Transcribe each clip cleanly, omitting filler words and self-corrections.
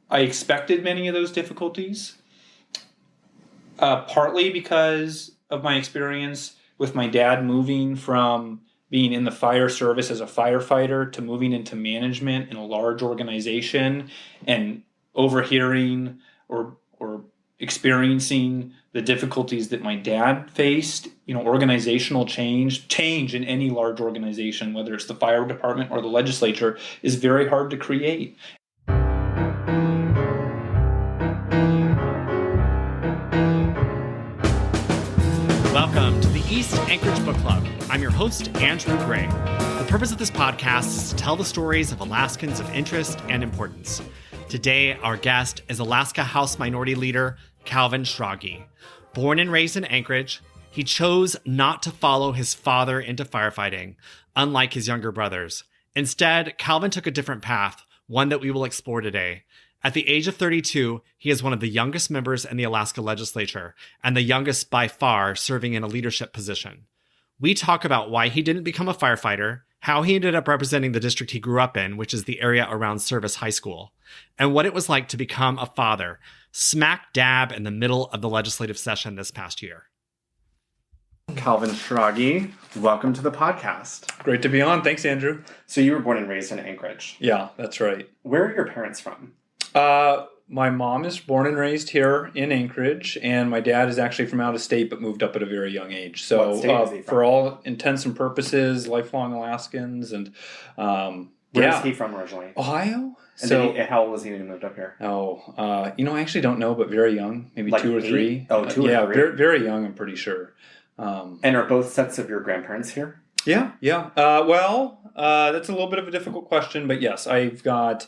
I expected many of those difficulties, partly because of my experience with my dad moving from being in the fire service as a firefighter to moving into management in a large organization and overhearing or experiencing the difficulties that my dad faced. Organizational change in any large organization, whether it's the fire department or the legislature, is very hard to create. Welcome to the East Anchorage Book Club. I'm your host, Andrew Gray. The purpose of this podcast is to tell the stories of Alaskans of interest and importance. Today, our guest is Alaska House Minority Leader Calvin Schrage. Born and raised in Anchorage, he chose not to follow his father into firefighting, unlike his younger brothers. Instead, Calvin took a different path, one that we will explore today. At the age of 32, he is one of the youngest members in the Alaska legislature, and the youngest by far serving in a leadership position. We talk about why he didn't become a firefighter, how he ended up representing the district he grew up in, which is the area around Service High School, and what it was like to become a father, smack dab in the middle of the legislative session this past year. Calvin Schrage, welcome to the podcast. Great to be on. Thanks, Andrew. So you were born and raised in Anchorage. Yeah, that's right. Where are your parents from? My mom is born and raised here in Anchorage, and my dad is actually from out of state but moved up at a very young age. So, what state is he from? For all intents and purposes, lifelong Alaskans. And Where is he from originally? Ohio. And how old was he when he moved up here? I actually don't know, but very young, maybe like 2 or 3. Oh, 2 or 3. Yeah, very, very young, I'm pretty sure. And are both sets of your grandparents here? Yeah. That's a little bit of a difficult question, but yes, I've got...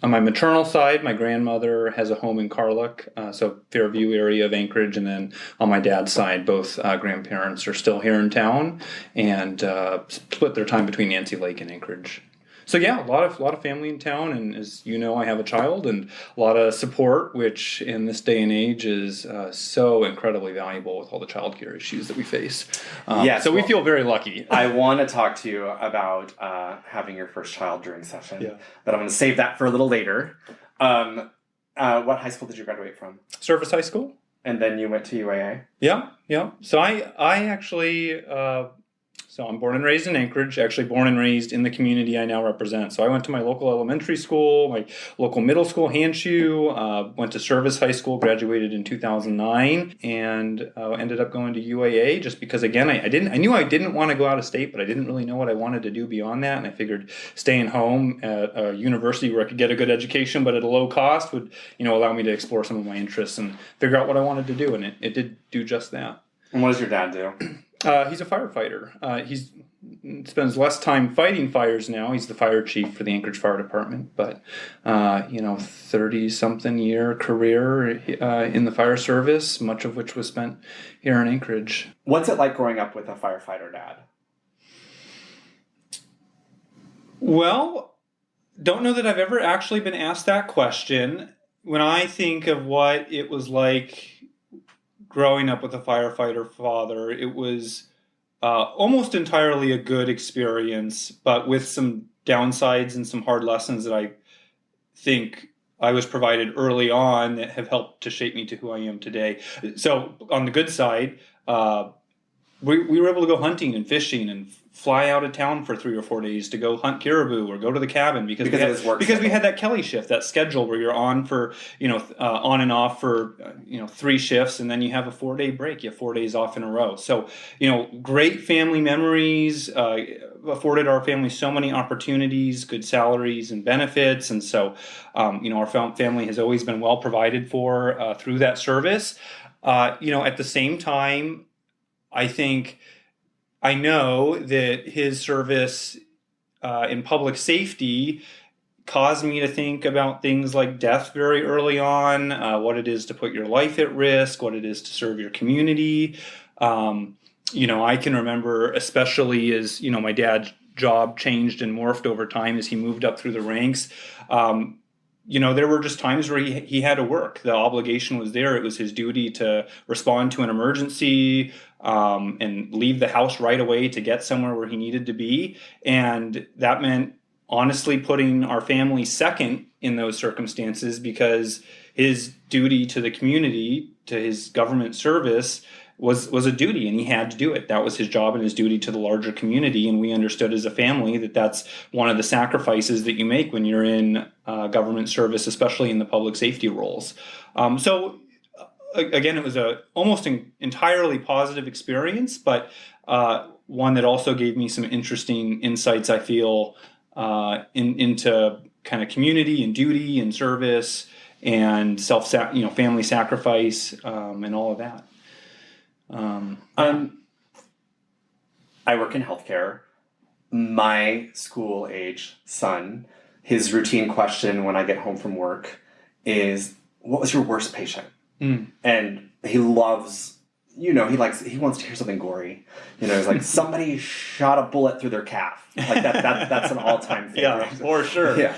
on my maternal side, my grandmother has a home in Carluck, so Fairview area of Anchorage, and then on my dad's side, both grandparents are still here in town and split their time between Nancy Lake and Anchorage. So yeah, a lot of family in town, and as you know, I have a child, and a lot of support, which in this day and age is so incredibly valuable with all the childcare issues that we face. So we feel very lucky. I want to talk to you about having your first child during session, but I'm going to save that for a little later. What high school did you graduate from? Service High School. And then you went to UAA? Yeah. So I actually... So I'm born and raised in Anchorage, actually born and raised in the community I now represent. So I went to my local elementary school, my local middle school, Hanshu, went to Service High School, graduated in 2009, and ended up going to UAA just because, again, I knew I didn't want to go out of state, but I didn't really know what I wanted to do beyond that. And I figured staying home at a university where I could get a good education, but at a low cost would, allow me to explore some of my interests and figure out what I wanted to do. And it did do just that. And what does your dad do? He's a firefighter. He spends less time fighting fires now. He's the fire chief for the Anchorage Fire Department, but 30-something year career in the fire service, much of which was spent here in Anchorage. What's it like growing up with a firefighter dad? Well, don't know that I've ever actually been asked that question. When I think of what it was like growing up with a firefighter father, it was almost entirely a good experience, but with some downsides and some hard lessons that I think I was provided early on that have helped to shape me to who I am today. So on the good side, we were able to go hunting and fishing and fly out of town for 3 or 4 days to go hunt caribou or go to the cabin because we had that Kelly shift, that schedule where you're on for on and off for 3 shifts, and then you have a 4-day break. You have 4 days off in a row. So great family memories, afforded our family so many opportunities, good salaries and benefits, and so our family has always been well provided for through that service. At the same time, I know that his service in public safety caused me to think about things like death very early on, what it is to put your life at risk, what it is to serve your community. I can remember, especially as, my dad's job changed and morphed over time as he moved up through the ranks. There were just times where he had to work. The obligation was there. It was his duty to respond to an emergency and leave the house right away to get somewhere where he needed to be. And that meant honestly putting our family second in those circumstances because his duty to the community, to his government service, was a duty, and he had to do it. That was his job and his duty to the larger community, and we understood as a family that that's one of the sacrifices that you make when you're in government service, especially in the public safety roles. So again, it was a almost entirely positive experience, but one that also gave me some interesting insights, I feel, into kind of community and duty and service and family sacrifice, and all of that. I work in healthcare. My school-age son, his routine question when I get home from work is, "What was your worst patient?" And he loves, he wants to hear something gory. He's like, somebody shot a bullet through their calf. Like that's an all-time favorite. Yeah, for sure. Yeah.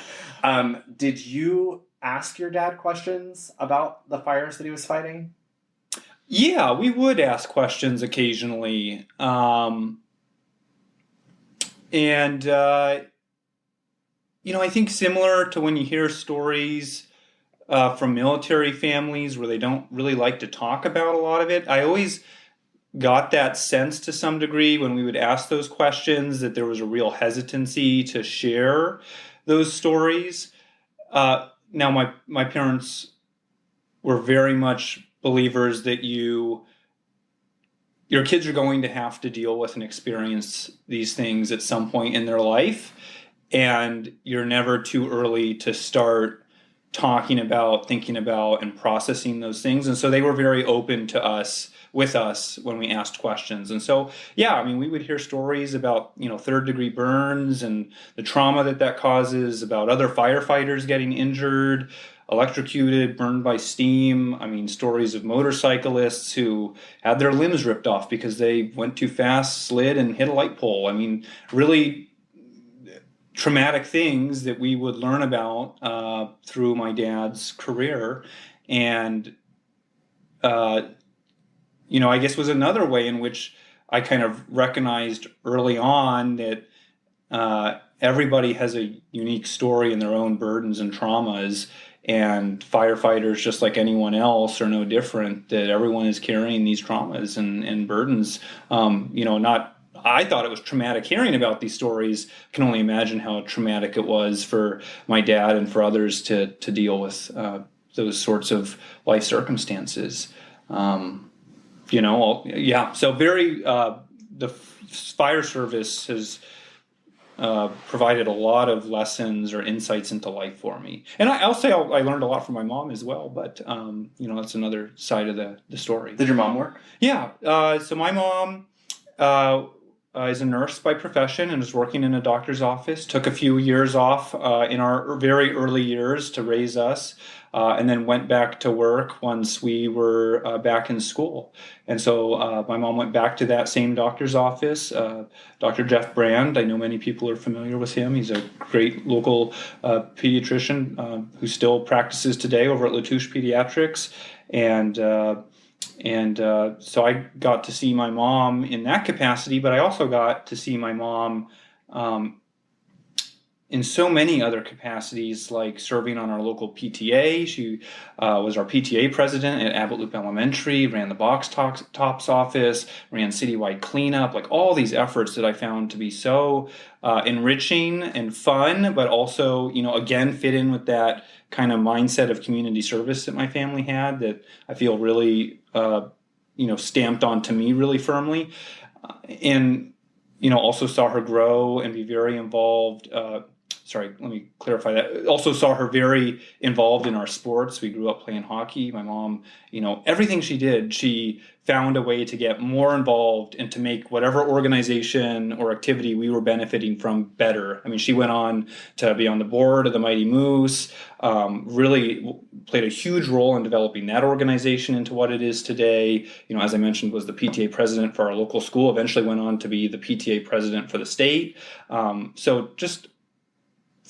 Did you ask your dad questions about the fires that he was fighting? Yeah, we would ask questions occasionally. I think similar to when you hear stories from military families where they don't really like to talk about a lot of it, I always got that sense to some degree when we would ask those questions that there was a real hesitancy to share those stories. Now, my parents were very much believers that your kids are going to have to deal with and experience these things at some point in their life, and you're never too early to start talking about, thinking about, and processing those things. And so they were very open with us when we asked questions. And so, we would hear stories about, third-degree burns and the trauma that causes, about other firefighters getting injured, electrocuted, burned by steam. Stories of motorcyclists who had their limbs ripped off because they went too fast, slid, and hit a light pole. Really traumatic things that we would learn about through my dad's career. And, I guess was another way in which I kind of recognized early on that everybody has a unique story and their own burdens and traumas. And firefighters, just like anyone else, are no different, that everyone is carrying these traumas and burdens. I thought it was traumatic hearing about these stories. I can only imagine how traumatic it was for my dad and for others to deal with those sorts of life circumstances. So very, the fire service has provided a lot of lessons or insights into life for me. And I'll say I learned a lot from my mom as well, but, that's another side of the story. Did your mom work? Yeah. So my mom is a nurse by profession and was working in a doctor's office, took a few years off in our very early years to raise us, and then went back to work once we were back in school. And so my mom went back to that same doctor's office, Dr. Jeff Brand. I know many people are familiar with him. He's a great local pediatrician who still practices today over at Latouche Pediatrics. And so I got to see my mom in that capacity, but I also got to see my mom in so many other capacities, like serving on our local PTA. She was our PTA president at Abbott Loop Elementary, ran the box tops office, ran citywide cleanup, like all these efforts that I found to be so enriching and fun, but also, again, fit in with that kind of mindset of community service that my family had that I feel really, stamped onto me really firmly. And, also saw her grow and be very involved. Let me clarify that. Also saw her very involved in our sports. We grew up playing hockey. My mom, everything she did, she found a way to get more involved and to make whatever organization or activity we were benefiting from better. She went on to be on the board of the Mighty Moose, really played a huge role in developing that organization into what it is today. As I mentioned, was the PTA president for our local school, eventually went on to be the PTA president for the state. So just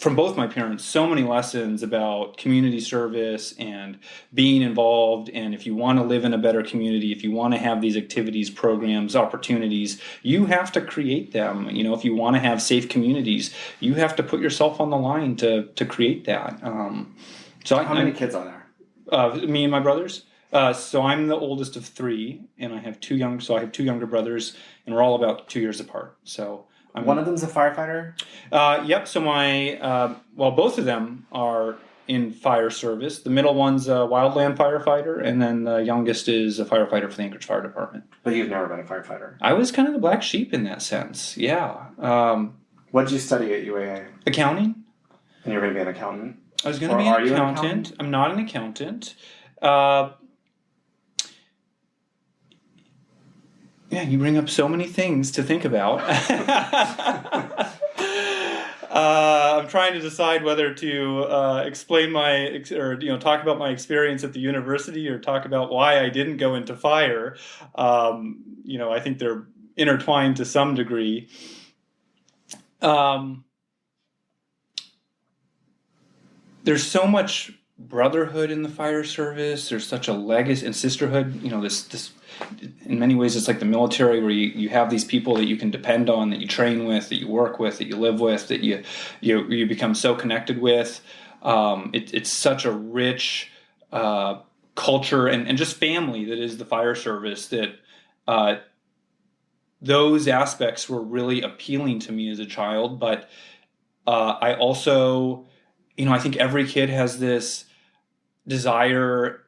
from both my parents so many lessons about community service and being involved. And if you want to live in a better community, if you want to have these activities, programs, opportunities, you have to create them. If you want to have safe communities, you have to put yourself on the line to create that. How many kids are there? Me and my brothers. So I'm the oldest of three, and I have two younger brothers, and we're all about 2 years apart. So one of them's a firefighter? Yep. So both of them are in fire service. The middle one's a wildland firefighter, and then the youngest is a firefighter for the Anchorage Fire Department. But you've never been a firefighter? I was kind of the black sheep in that sense, yeah. What did you study at UAA? Accounting. And you're going to be an accountant? I was going to be an accountant. I'm not an accountant. Yeah, you bring up so many things to think about. I'm trying to decide whether to explain talk about my experience at the university or talk about why I didn't go into fire. I think they're intertwined to some degree. There's so much brotherhood in the fire service. There's such a legacy and sisterhood. This in many ways it's like the military, where you have these people that you can depend on, that you train with, that you work with, that you live with, that you become so connected with. It's such a rich culture and just family that is the fire service, that those aspects were really appealing to me as a child. But I also, I think every kid has this desire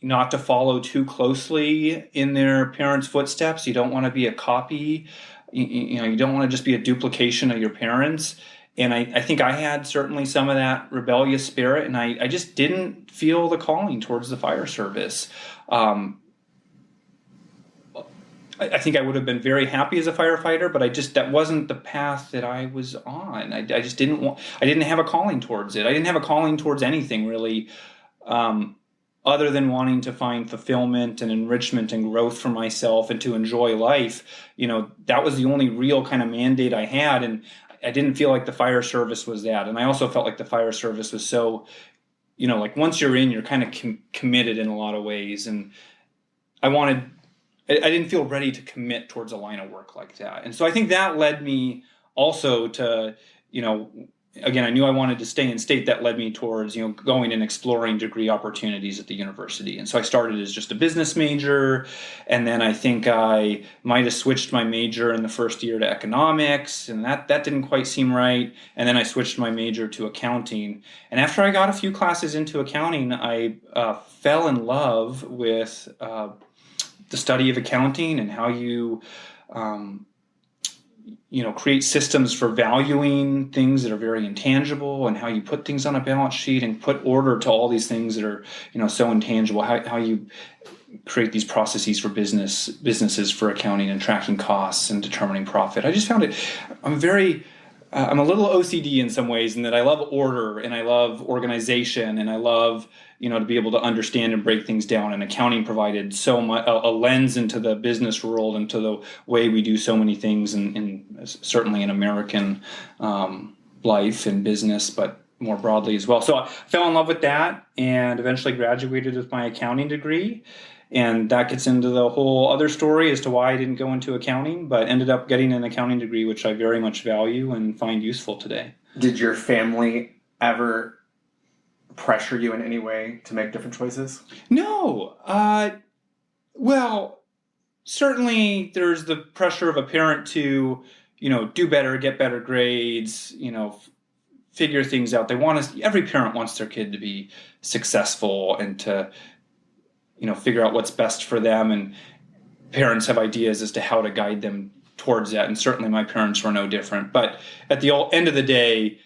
not to follow too closely in their parents' footsteps. You don't want to be a copy. You don't want to just be a duplication of your parents. And I think I had certainly some of that rebellious spirit, and I just didn't feel the calling towards the fire service. I think I would have been very happy as a firefighter, but that wasn't the path that I was on. I didn't have a calling towards it. I didn't have a calling towards anything really, other than wanting to find fulfillment and enrichment and growth for myself and to enjoy life. That was the only real kind of mandate I had. And I didn't feel like the fire service was that. And I also felt like the fire service was so, like once you're in, you're kind of committed in a lot of ways. And I didn't feel ready to commit towards a line of work like that. And so I think that led me also to, again, I knew I wanted to stay in state. That led me towards, going and exploring degree opportunities at the university. And so I started as just a business major. And then I think I might have switched my major in the first year to economics. And that didn't quite seem right. And then I switched my major to accounting. And after I got a few classes into accounting, I fell in love with the study of accounting and how you create systems for valuing things that are very intangible, and how you put things on a balance sheet and put order to all these things that are, so intangible, how you create these processes for businesses for accounting and tracking costs and determining profit. I just found it, I'm a little OCD in some ways, in that I love order and I love organization and I love, to be able to understand and break things down. And accounting provided so much, a lens into the business world and to the way we do so many things, certainly in American life and business, but more broadly as well. So I fell in love with that and eventually graduated with my accounting degree. And that gets into the whole other story as to why I didn't go into accounting, but ended up getting an accounting degree, which I very much value and find useful today. Did your family ever pressure you in any way to make different choices? No. Well, certainly there's the pressure of a parent to, do better, get better grades, figure things out. Every parent wants their kid to be successful and to, figure out what's best for them. And parents have ideas as to how to guide them towards that. And certainly my parents were no different. But at the end of the day,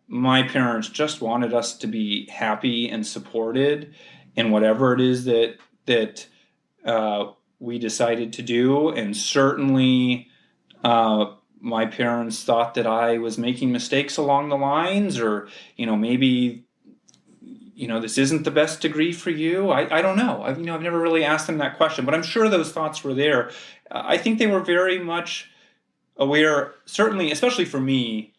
my parents just wanted us to be happy and supported in whatever it is that we decided to do. And certainly my parents thought that I was making mistakes along the lines, or, maybe, this isn't the best degree for you. I don't know. I've never really asked them that question, but I'm sure those thoughts were there. I think they were very much aware, certainly, especially for me,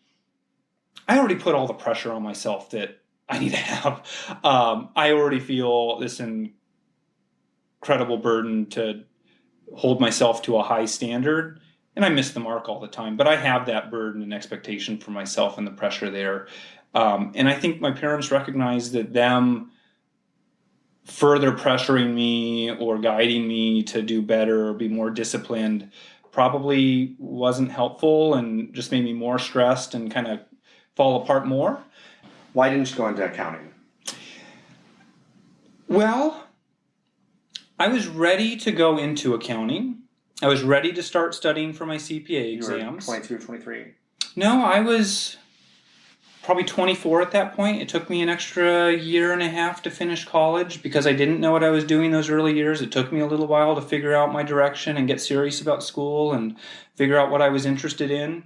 I already put all the pressure on myself that I need to have. I already feel this incredible burden to hold myself to a high standard, and I miss the mark all the time. But I have that burden and expectation for myself and the pressure there. And I think my parents recognized that them further pressuring me or guiding me to do better or be more disciplined probably wasn't helpful and just made me more stressed and kind of fall apart more. Why didn't you go into accounting? Well, I was ready to go into accounting. I was ready to start studying for my CPA exams. You were 22 or 23? No, I was probably 24 at that point. It took me an extra year and a half to finish college because I didn't know what I was doing those early years. It took me a little while to figure out my direction and get serious about school and figure out what I was interested in.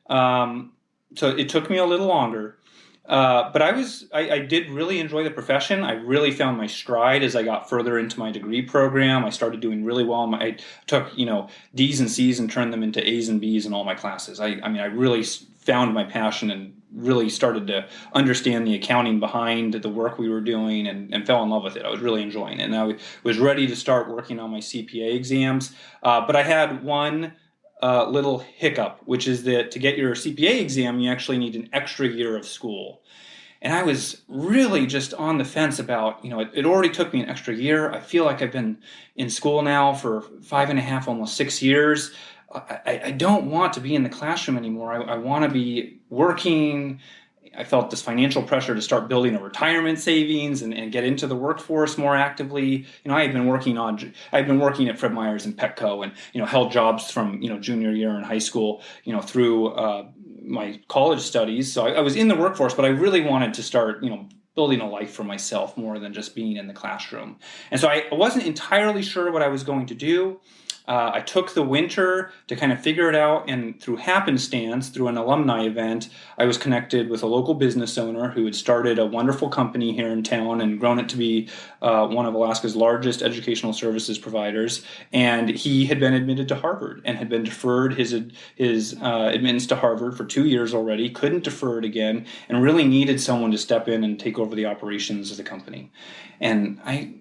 So it took me a little longer. But I did really enjoy the profession. I really found my stride as I got further into my degree program. I started doing really well. I took, D's and C's and turned them into A's and B's in all my classes. I really found my passion and really started to understand the accounting behind the work we were doing and fell in love with it. I was really enjoying it. And I was ready to start working on my CPA exams. But I had one little hiccup, which is that to get your CPA exam, you actually need an extra year of school. And I was really just on the fence about, it already took me an extra year. I feel like I've been in school now for 5.5, almost 6 years. I don't want to be in the classroom anymore. I want to be working. I felt this financial pressure to start building a retirement savings and get into the workforce more actively. I had been working at Fred Meyer's and Petco and, held jobs from, junior year in high school, through my college studies. So I was in the workforce, but I really wanted to start, building a life for myself more than just being in the classroom. And so I wasn't entirely sure what I was going to do. I took the winter to kind of figure it out, and through happenstance, through an alumni event, I was connected with a local business owner who had started a wonderful company here in town and grown it to be one of Alaska's largest educational services providers. And he had been admitted to Harvard and had been deferred his admittance to Harvard for 2 years already, couldn't defer it again, and really needed someone to step in and take over the operations of the company. And I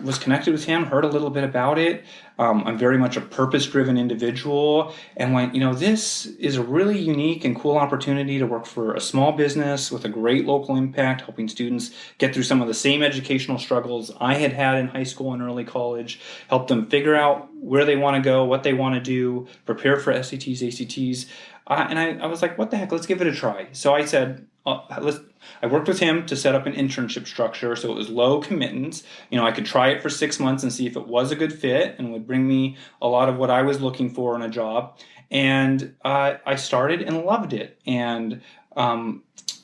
was connected with him, heard a little bit about it. I'm very much a purpose-driven individual, and went, this is a really unique and cool opportunity to work for a small business with a great local impact, helping students get through some of the same educational struggles I had had in high school and early college, help them figure out where they want to go, what they want to do, prepare for SATs, ACTs. And I was like, what the heck, let's give it a try. So I said, I worked with him to set up an internship structure, so it was low commitments. I could try it for 6 months and see if it was a good fit and would bring me a lot of what I was looking for in a job. And I started and loved it. And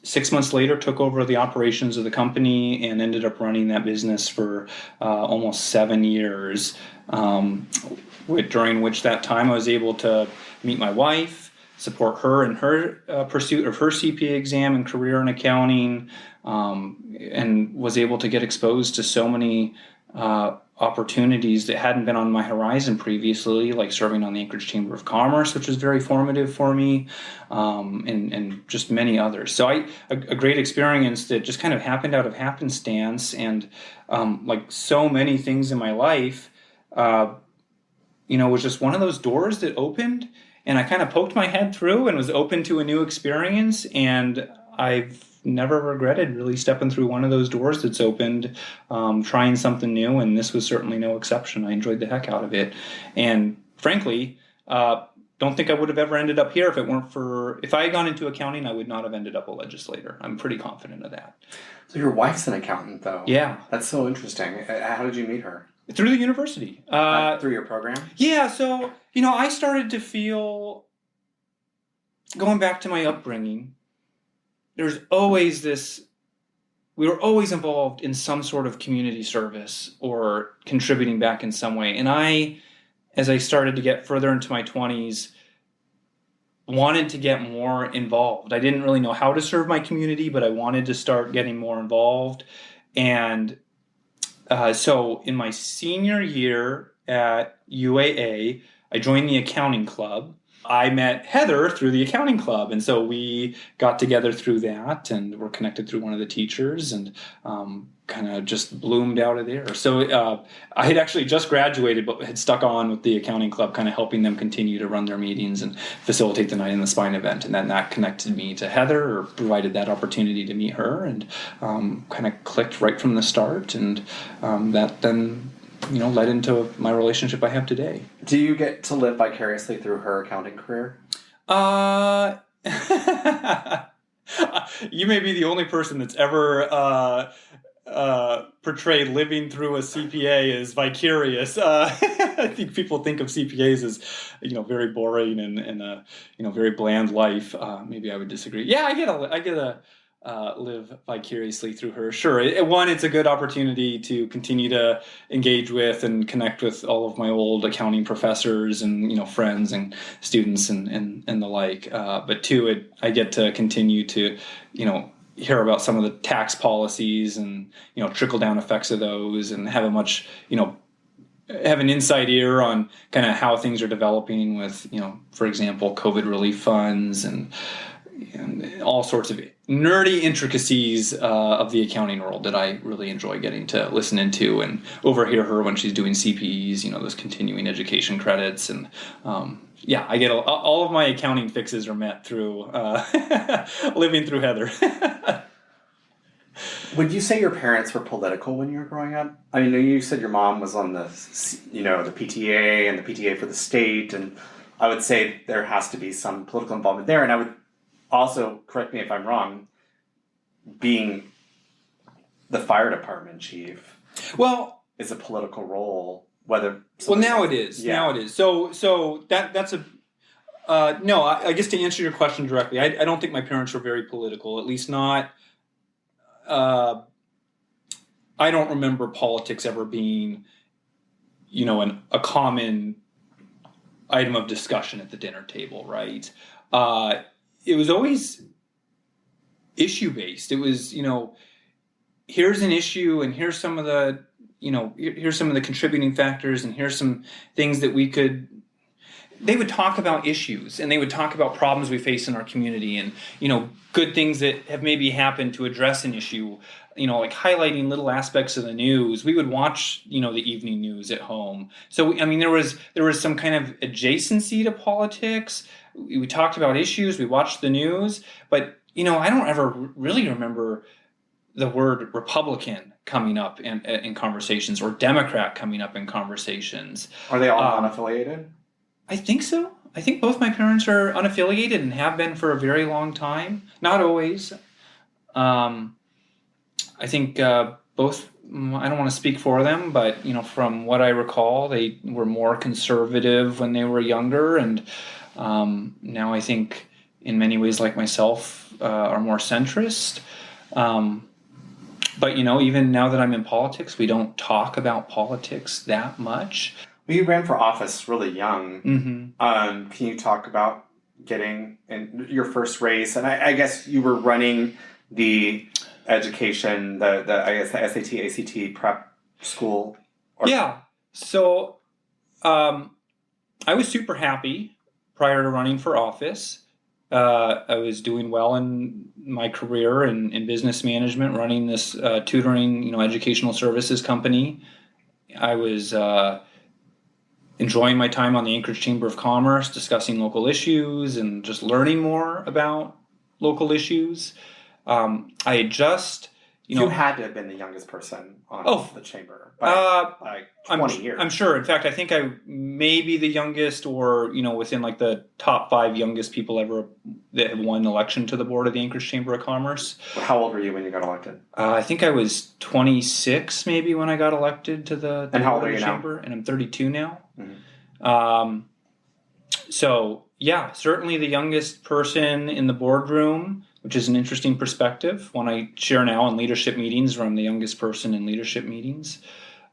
6 months later, took over the operations of the company and ended up running that business for almost 7 years, during which that time I was able to meet my wife, support her in her pursuit of her CPA exam and career in accounting, and was able to get exposed to so many opportunities that hadn't been on my horizon previously, like serving on the Anchorage Chamber of Commerce, which was very formative for me, and just many others. So a great experience that just kind of happened out of happenstance, and like so many things in my life, was just one of those doors that opened. And I kind of poked my head through and was open to a new experience. And I've never regretted really stepping through one of those doors that's opened, trying something new. And this was certainly no exception. I enjoyed the heck out of it. And frankly, don't think I would have ever ended up here if I had gone into accounting, I would not have ended up a legislator. I'm pretty confident of that. So your wife's an accountant, though. Yeah. That's so interesting. How did you meet her? Through the university. Through your program? Yeah, so, I started to feel, going back to my upbringing, we were always involved in some sort of community service or contributing back in some way. And as I started to get further into my 20s, wanted to get more involved. I didn't really know how to serve my community, but I wanted to start getting more involved. And so in my senior year at UAA, I joined the accounting club, I met Heather through the accounting club, and so we got together through that, and were connected through one of the teachers, and kind of just bloomed out of there. So I had actually just graduated, but had stuck on with the accounting club, kind of helping them continue to run their meetings and facilitate the Night in the Spine event, and then that connected me to Heather, or provided that opportunity to meet her, and kind of clicked right from the start, and that then led into my relationship I have today. Do you get to live vicariously through her accounting career? You may be the only person that's ever portrayed living through a CPA as vicarious. I think people think of CPAs as, very boring and a, very bland life. Maybe I would disagree. Yeah, I get to live vicariously through her. Sure. It's a good opportunity to continue to engage with and connect with all of my old accounting professors and, friends and students and the like. But two, I get to continue to, hear about some of the tax policies and, trickle down effects of those, and have a much, have an inside ear on kind of how things are developing with, for example, COVID relief funds and all sorts of nerdy intricacies of the accounting world that I really enjoy getting to listen into and overhear her when she's doing CPEs, those continuing education credits. And I get all of my accounting fixes are met through living through Heather. Would you say your parents were political when you were growing up? I mean, you said your mom was on the PTA and the PTA for the state, and I would say there has to be some political involvement there. And I would also, correct me if I'm wrong, being the fire department chief, is a political role. Now it is. Yeah. Now it is. So that's a no. I guess to answer your question directly, I don't think my parents were very political. At least not. I don't remember politics ever being, a common item of discussion at the dinner table, right? It was always issue-based. It was, here's an issue, and here's some of the, here's some of the contributing factors, and here's some things that they would talk about issues, and they would talk about problems we face in our community, and, good things that have maybe happened to address an issue, like highlighting little aspects of the news. We would watch, the evening news at home. So, there was some kind of adjacency to politics. We talked about issues, we watched the news, but, I don't ever really remember the word Republican coming up in conversations, or Democrat coming up in conversations. Are they all unaffiliated? I think so. I think both my parents are unaffiliated and have been for a very long time. Not always. I think both, I don't want to speak for them, but, from what I recall, they were more conservative when they were younger, and now I think in many ways, like myself, are more centrist. But, even now that I'm in politics, we don't talk about politics that much. Well, you ran for office really young. Mm-hmm. Can you talk about getting in your first race? And I guess you were running the education, the SAT, ACT prep school. Yeah. So I was super happy prior to running for office. I was doing well in my career in business management, running this tutoring, educational services company. I was enjoying my time on the Anchorage Chamber of Commerce, discussing local issues and just learning more about local issues. I had just, you had to have been the youngest person on the chamber by 20 years. I'm sure. In fact, I think I may be the youngest, or within like the top 5 youngest people ever that have won election to the board of the Anchorage Chamber of Commerce. How old were you when you got elected? I think I was 26 maybe when I got elected to the how old are you chamber, now? And I'm 32 now. Mm-hmm. So yeah, certainly the youngest person in the boardroom, which is an interesting perspective. When I share now in leadership meetings, where I'm the youngest person in leadership meetings.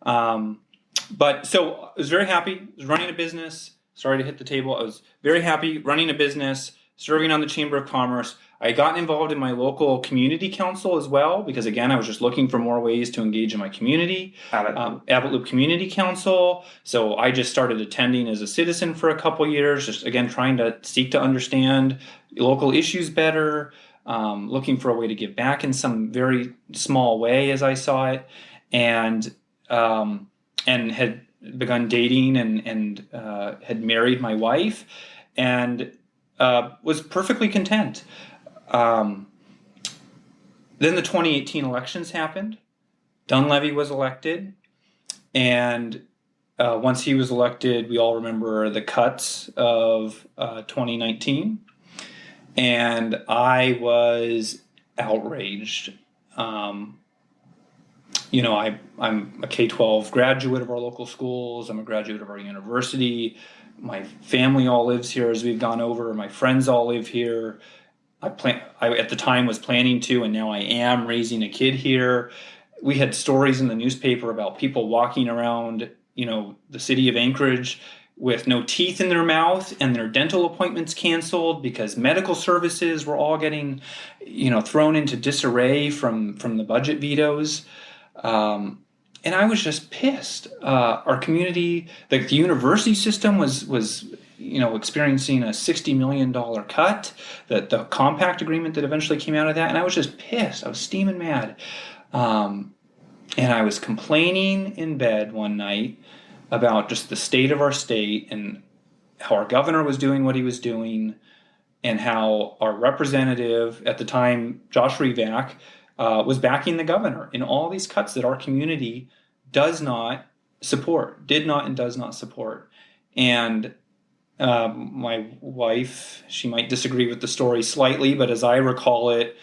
But so I was very happy. I was running a business. Sorry to hit the table. I was very happy running a business, serving on the Chamber of Commerce. I got involved in my local community council as well, because again, I was just looking for more ways to engage in my community. Abbott Loop Community Council. So I just started attending as a citizen for a couple years, just again, trying to seek to understand local issues better, looking for a way to give back in some very small way as I saw it, and had begun dating and had married my wife, and was perfectly content. Then the 2018 elections happened. Dunleavy was elected, and once he was elected, we all remember the cuts of 2019, and I was outraged. I'm a K-12 graduate of our local schools. I'm a graduate of our university. My family all lives here, as we've gone over. My friends all live here. I at the time was planning to, and now I am raising a kid here. We had stories in the newspaper about people walking around, the city of Anchorage with no teeth in their mouth and their dental appointments canceled because medical services were all getting, thrown into disarray from the budget vetoes. And I was just pissed. Our community, the university system was experiencing a $60 million cut, the compact agreement that eventually came out of that. And I was just pissed. I was steaming mad. And I was complaining in bed one night about just the state of our state and how our governor was doing what he was doing, and how our representative at the time, Josh Revac, was backing the governor in all these cuts that our community did not and does not support. And my wife, she might disagree with the story slightly, but as I recall it,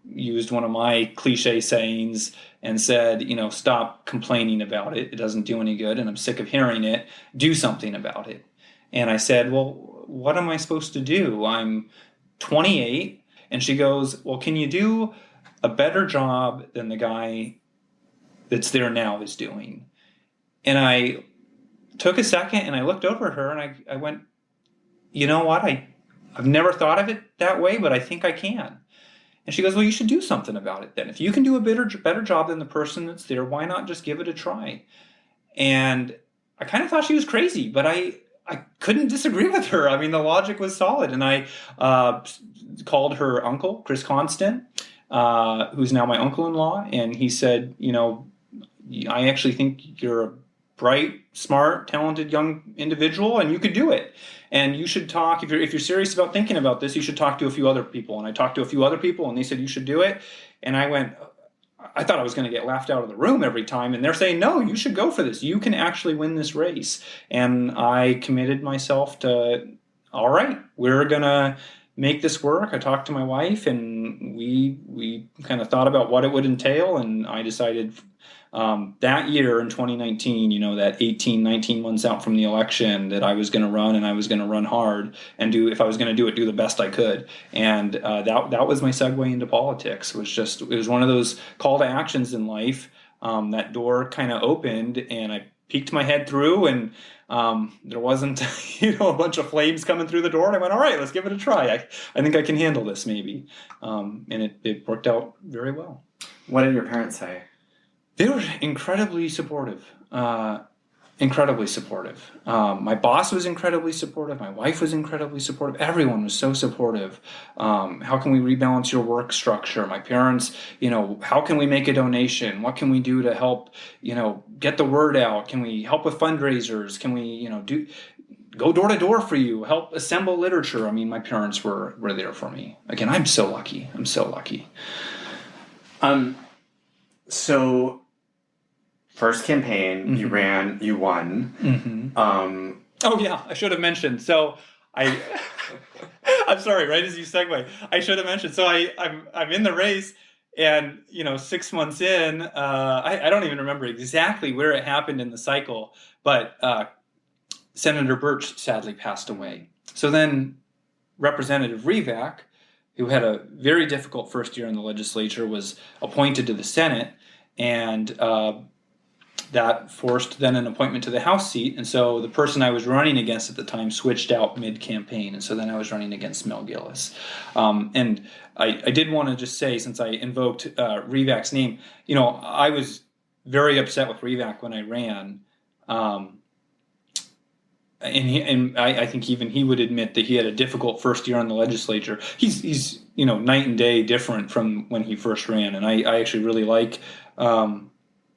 used one of my cliche sayings and said, stop complaining about it. It doesn't do any good, and I'm sick of hearing it. Do something about it. And I said, well, what am I supposed to do? I'm 28. And she goes, well, can you do a better job than the guy that's there now is doing? And I took a second and I looked over at her and I went, you know what? I've never thought of it that way, but I think I can. And she goes, well, you should do something about it then. If you can do a better job than the person that's there, why not just give it a try? And I kind of thought she was crazy, but I couldn't disagree with her. I mean, the logic was solid. And I called her uncle, Chris Constant, who's now my uncle-in-law. And he said, I actually think you're a bright, smart, talented young individual, and you could do it. And you should talk, if you're serious about thinking about this, you should talk to a few other people. And I talked to a few other people, and they said you should do it. And I thought I was going to get laughed out of the room every time. And they're saying, no, you should go for this. You can actually win this race. And I committed myself to, all right, we're going to make this work. I talked to my wife, and we kind of thought about what it would entail. And I decided that year in 2019, that 19 months out from the election, that I was going to run, and I was going to run hard and if I was going to do it, do the best I could. And that was my segue into politics. It was one of those call to actions in life. That door kind of opened, and I peeked my head through, and there wasn't a bunch of flames coming through the door, and I went, all right, let's give it a try. I think I can handle this maybe. And it worked out very well. What did your parents say? They were incredibly supportive. My boss was incredibly supportive. My wife was incredibly supportive. Everyone was so supportive. How can we rebalance your work structure? My parents, how can we make a donation? What can we do to help, get the word out? Can we help with fundraisers? Can we, go door to door for you? Help assemble literature? I mean, my parents were there for me. Again, I'm so lucky. So first campaign, you ran, you won. Mm-hmm. Oh yeah, I should have mentioned. So I'm sorry, right as you segue, I should have mentioned. So I'm in the race, and 6 months in, I don't even remember exactly where it happened in the cycle, but Senator Birch sadly passed away. So then Representative Revac, who had a very difficult first year in the legislature, was appointed to the Senate, and that forced then an appointment to the House seat. And so the person I was running against at the time switched out mid-campaign. And so then I was running against Mel Gillis. And I did want to just say, since I invoked Revac's name, I was very upset with Revac when I ran. And I think even he would admit that he had a difficult first year on the legislature. He's night and day different from when he first ran. And I actually really like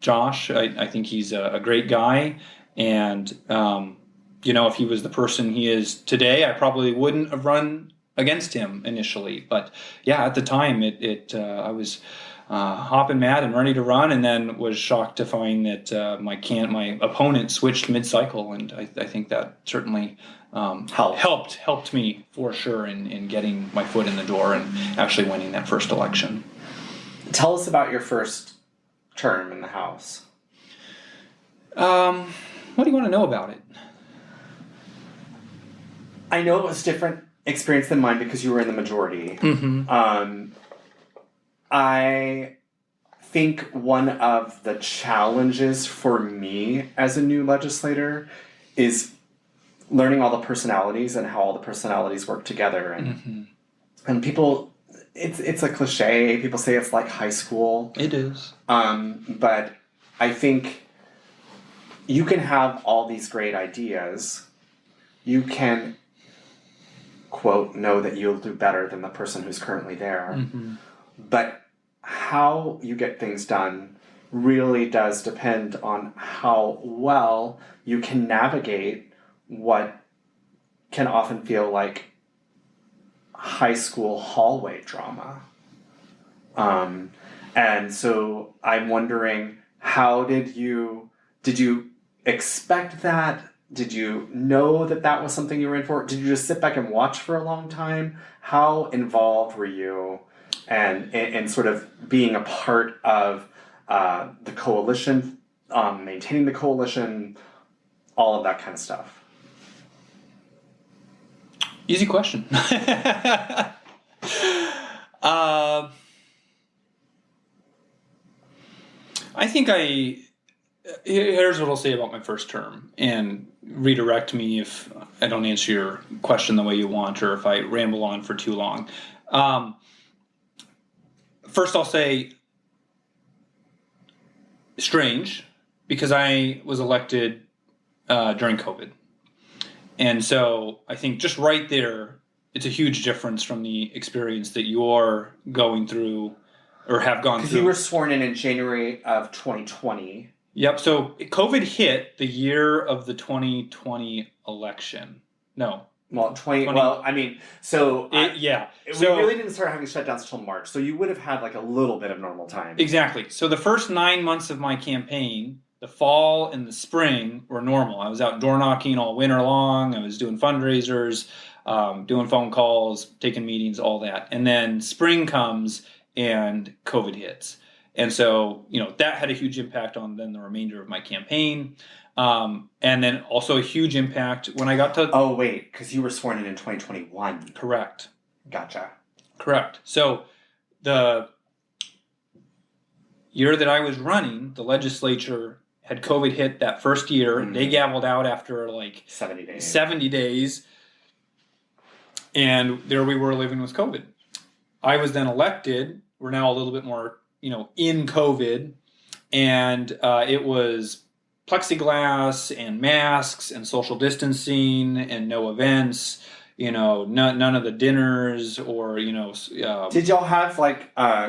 Josh. I think he's a great guy. And, if he was the person he is today, I probably wouldn't have run against him initially. But yeah, at the time, I was hopping mad and ready to run, and then was shocked to find that my opponent switched mid-cycle. And I think that certainly helped me for sure in getting my foot in the door and actually winning that first election. Tell us about your first term in the House. What do you want to know about it? I know it was a different experience than mine because you were in the majority. Mm-hmm. I think one of the challenges for me as a new legislator is learning all the personalities and how all the personalities work together. And people, it's a cliche. People say it's like high school. It is. But I think you can have all these great ideas. You can, quote, know that you'll do better than the person who's currently there. Mm-hmm. But how you get things done really does depend on how well you can navigate what can often feel like high school hallway drama. And so I'm wondering, how did you expect that? Did you know that was something you were in for? Did you just sit back and watch for a long time? How involved were you and sort of being a part of the coalition, maintaining the coalition, all of that kind of stuff? Easy question. I think here's what I'll say about my first term, and redirect me if I don't answer your question the way you want, or if I ramble on for too long. First, I'll say strange, because I was elected during COVID. And so I think just right there, it's a huge difference from the experience that you're going through or have gone through. Because you were sworn in January of 2020. Yep. So COVID hit the year of the 2020 election. No. Well, we really didn't start having shutdowns until March. So you would have had like a little bit of normal time. Exactly. So the first 9 months of my campaign, the fall and the spring, were normal. I was out door knocking all winter long. I was doing fundraisers, doing phone calls, taking meetings, all that. And then spring comes and COVID hits. And so, that had a huge impact on then the remainder of my campaign. And then also a huge impact when I got to... Oh, wait, because you were sworn in 2021. Correct. Gotcha. Correct. So the year that I was running, the legislature had COVID hit that first year. Mm-hmm. They gavelled out after 70 days. And there we were living with COVID. I was then elected. We're now a little bit more, in COVID. And it was plexiglass and masks and social distancing and no events, none of the dinners or, Did y'all have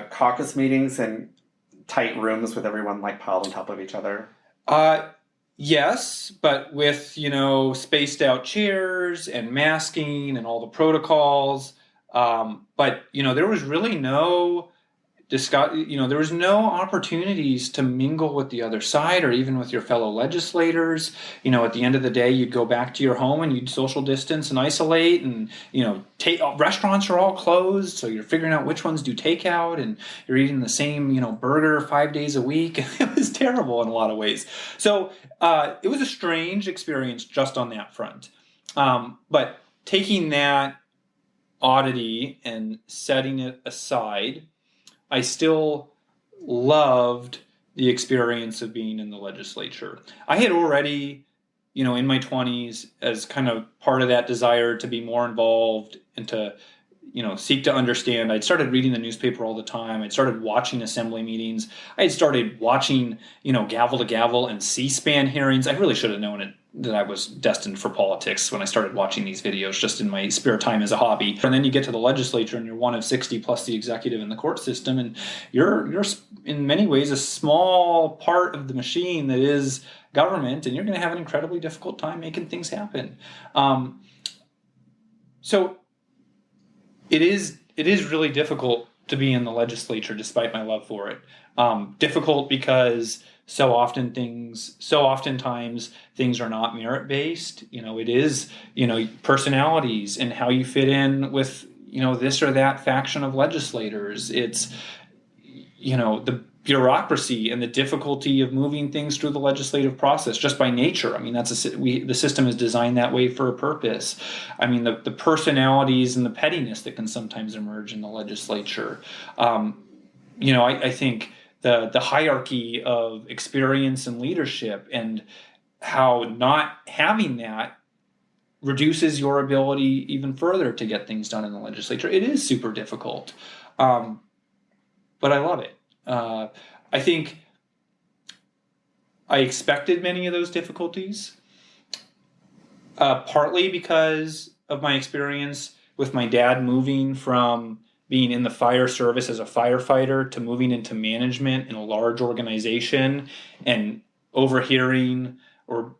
caucus meetings in tight rooms with everyone piled on top of each other? Yes, but with, spaced out chairs and masking and all the protocols. But, there was really no there was no opportunities to mingle with the other side or even with your fellow legislators. At the end of the day, you'd go back to your home and you'd social distance and isolate, and, restaurants are all closed. So you're figuring out which ones do takeout, and you're eating the same, burger 5 days a week. It was terrible in a lot of ways. So it was a strange experience just on that front. But taking that oddity and setting it aside, I still loved the experience of being in the legislature. I had already, in my 20s, as kind of part of that desire to be more involved and to, seek to understand. I'd started reading the newspaper all the time. I'd started watching assembly meetings. I had started watching, gavel to gavel and C-SPAN hearings. I really should have known it, that I was destined for politics when I started watching these videos just in my spare time as a hobby. And then you get to the legislature and you're one of 60 plus the executive in the court system, and you're in many ways a small part of the machine that is government, and you're going to have an incredibly difficult time making things happen. So it is really difficult to be in the legislature despite my love for it. Difficult because so oftentimes things are not merit-based. It is, personalities and how you fit in with, this or that faction of legislators. It's, the bureaucracy and the difficulty of moving things through the legislative process just by nature. I mean, the system is designed that way for a purpose. I mean, the personalities and the pettiness that can sometimes emerge in the legislature. I think the hierarchy of experience and leadership, and how not having that reduces your ability even further to get things done in the legislature. It is super difficult, but I love it. I think I expected many of those difficulties, partly because of my experience with my dad moving from being in the fire service as a firefighter to moving into management in a large organization and overhearing or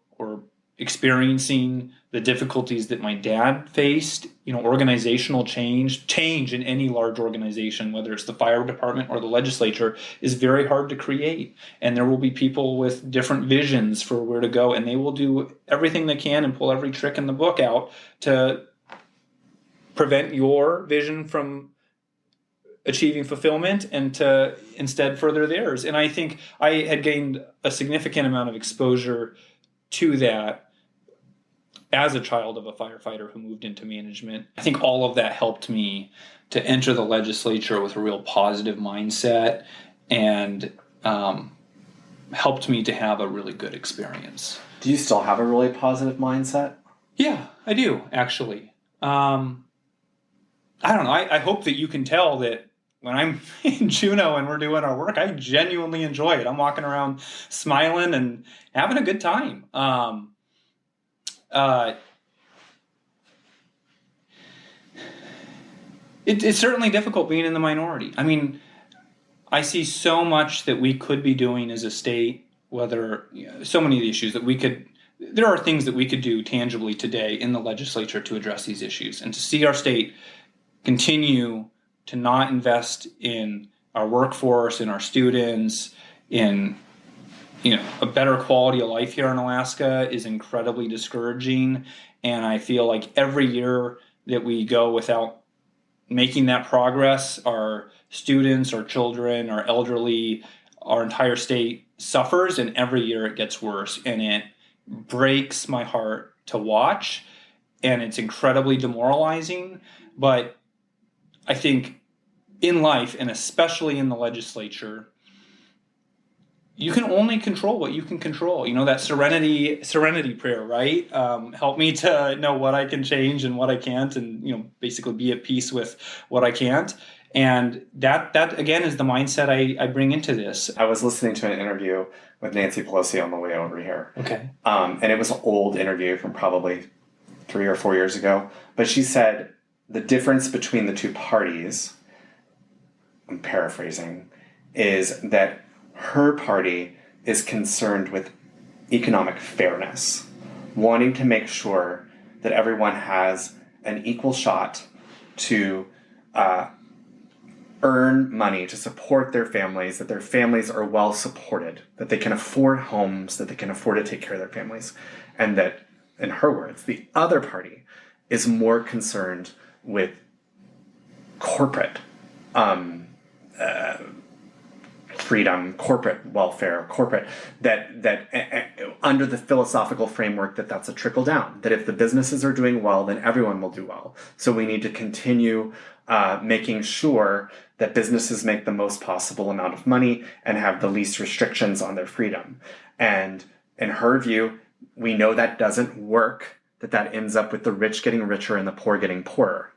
experiencing the difficulties that my dad faced. Organizational change in any large organization, whether it's the fire department or the legislature, is very hard to create. And there will be people with different visions for where to go, and they will do everything they can and pull every trick in the book out to prevent your vision from achieving fulfillment and to instead further theirs. And I think I had gained a significant amount of exposure to that as a child of a firefighter who moved into management. I think all of that helped me to enter the legislature with a real positive mindset, and helped me to have a really good experience. Do you still have a really positive mindset? Yeah, I do, actually. I don't know. I hope that you can tell that when I'm in Juneau and we're doing our work, I genuinely enjoy it. I'm walking around smiling and having a good time. It's certainly difficult being in the minority. I mean, I see so much that we could be doing as a state, so many of the issues that there are things that we could do tangibly today in the legislature to address these issues, and to see our state continue to not invest in our workforce, in our students, in a better quality of life here in Alaska is incredibly discouraging. And I feel like every year that we go without making that progress, our students, our children, our elderly, our entire state suffers, and every year it gets worse. And it breaks my heart to watch, and it's incredibly demoralizing. But I think in life, and especially in the legislature, you can only control what you can control. That serenity prayer, right? Help me to know what I can change and what I can't, and basically be at peace with what I can't. And that again is the mindset I bring into this. I was listening to an interview with Nancy Pelosi on the way over here. Okay. And it was an old interview from probably 3 or 4 years ago. But she said the difference between the two parties, I'm paraphrasing, is that her party is concerned with economic fairness, wanting to make sure that everyone has an equal shot to earn money to support their families, that their families are well supported, that they can afford homes, that they can afford to take care of their families. And that, in her words, the other party is more concerned with corporate freedom, corporate welfare, that under the philosophical framework that's a trickle down, that if the businesses are doing well, then everyone will do well. So we need to continue making sure that businesses make the most possible amount of money and have the least restrictions on their freedom. And in her view, we know that doesn't work, that ends up with the rich getting richer and the poor getting poorer.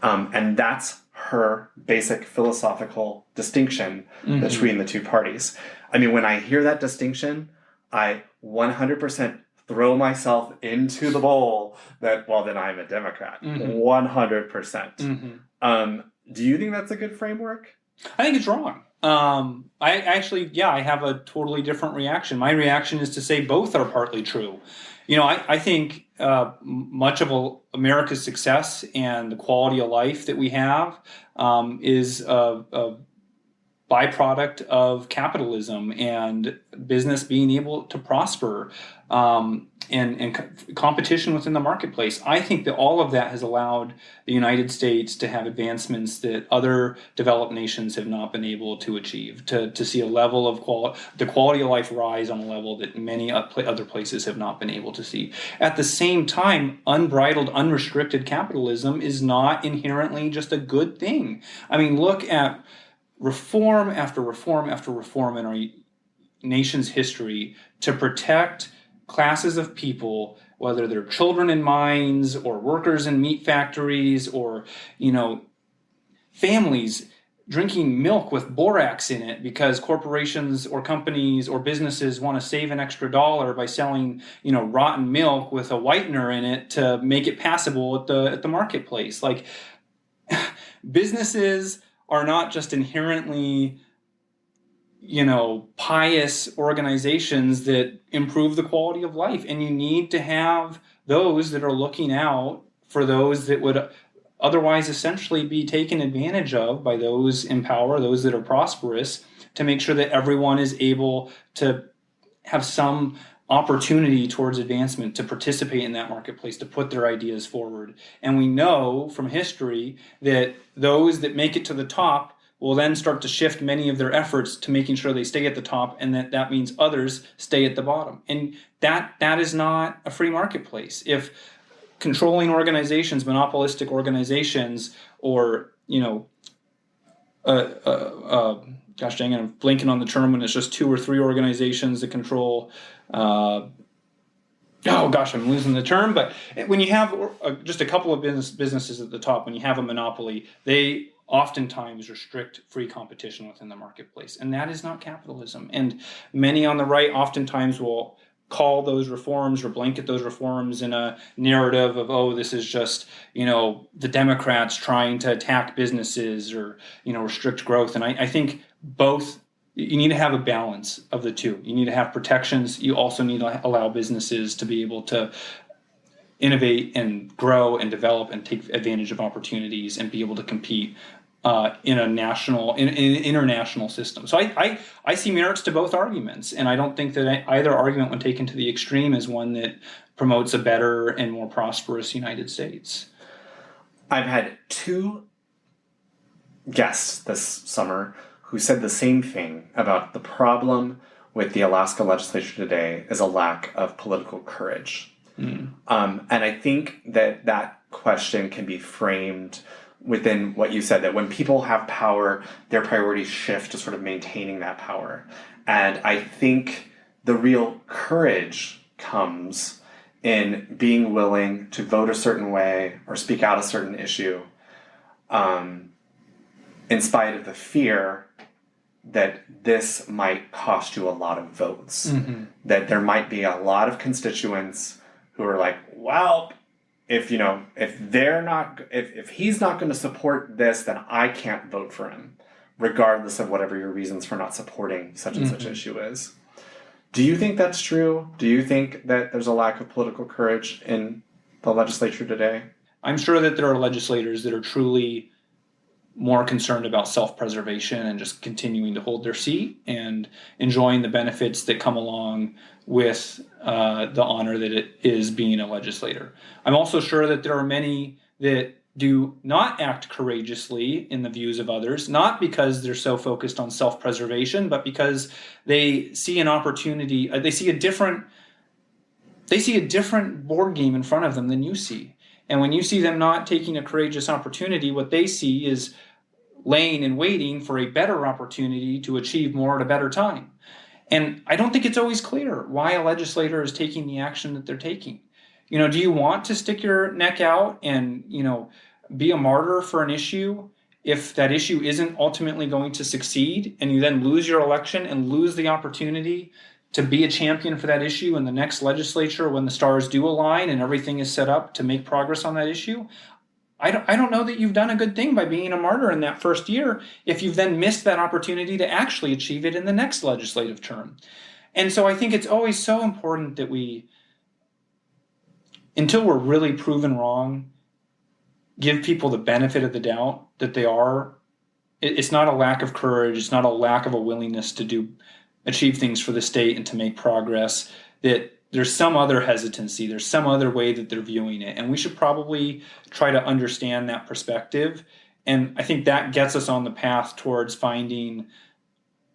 And that's her basic philosophical distinction between the two parties. I mean, when I hear that distinction, I 100% throw myself into the bowl that, well, then I'm a Democrat. 100%. Do you think that's a good framework? I think it's wrong. I have a totally different reaction. My reaction is to say both are partly true. I think much of America's success and the quality of life that we have is a byproduct of capitalism and business being able to prosper and competition within the marketplace. I think that all of that has allowed the United States to have advancements that other developed nations have not been able to achieve, to see a level of the quality of life rise on a level that many other places have not been able to see. At the same time, unbridled, unrestricted capitalism is not inherently just a good thing. I mean, look at reform after reform after reform in our nation's history to protect classes of people, whether they're children in mines or workers in meat factories or, families drinking milk with borax in it because corporations or companies or businesses want to save an extra dollar by selling, rotten milk with a whitener in it to make it passable at the marketplace. Like, businesses are not just inherently, pious organizations that improve the quality of life. And you need to have those that are looking out for those that would otherwise essentially be taken advantage of by those in power, those that are prosperous, to make sure that everyone is able to have some opportunity towards advancement, to participate in that marketplace, to put their ideas forward. And we know from history that those that make it to the top will then start to shift many of their efforts to making sure they stay at the top, and that means others stay at the bottom. And that is not a free marketplace. If controlling organizations, monopolistic organizations, or, gosh dang it, I'm blanking on the term when it's just 2 or 3 organizations that control, I'm losing the term, but when you have just a couple of businesses at the top, when you have a monopoly, they oftentimes restrict free competition within the marketplace. And that is not capitalism. And many on the right oftentimes will call those reforms or blanket those reforms in a narrative of, this is just, the Democrats trying to attack businesses or, restrict growth. And I think both, you need to have a balance of the two. You need to have protections. You also need to allow businesses to be able to innovate and grow and develop and take advantage of opportunities and be able to compete in an international system. So I see merits to both arguments, and I don't think that either argument, when taken to the extreme, is one that promotes a better and more prosperous United States. I've had 2 guests this summer who said the same thing about the problem with the Alaska legislature today is a lack of political courage. And I think that question can be framed within what you said, that when people have power, their priorities shift to sort of maintaining that power. And I think the real courage comes in being willing to vote a certain way or speak out a certain issue in spite of the fear that this might cost you a lot of votes. That there might be a lot of constituents who are like, well, if he's not going to support this, then I can't vote for him, regardless of whatever your reasons for not supporting such and such issue is. Do you think that's true? Do you think that there's a lack of political courage in the legislature today? I'm sure that there are legislators that are truly more concerned about self-preservation and just continuing to hold their seat and enjoying the benefits that come along with the honor that it is being a legislator. I'm also sure that there are many that do not act courageously in the views of others, not because they're so focused on self-preservation, but because they see an opportunity, they see a different board game in front of them than you see. And when you see them not taking a courageous opportunity, what they see is laying and waiting for a better opportunity to achieve more at a better time. And I don't think it's always clear why a legislator is taking the action that they're taking. Do you want to stick your neck out and, be a martyr for an issue if that issue isn't ultimately going to succeed, and you then lose your election and lose the opportunity to be a champion for that issue in the next legislature when the stars do align and everything is set up to make progress on that issue? I don't know that you've done a good thing by being a martyr in that first year if you've then missed that opportunity to actually achieve it in the next legislative term. And so I think it's always so important that we, until we're really proven wrong, give people the benefit of the doubt that they are. It's not a lack of courage. It's not a lack of a willingness to achieve things for the state and to make progress, that there's some other hesitancy, there's some other way that they're viewing it. And we should probably try to understand that perspective. And I think that gets us on the path towards finding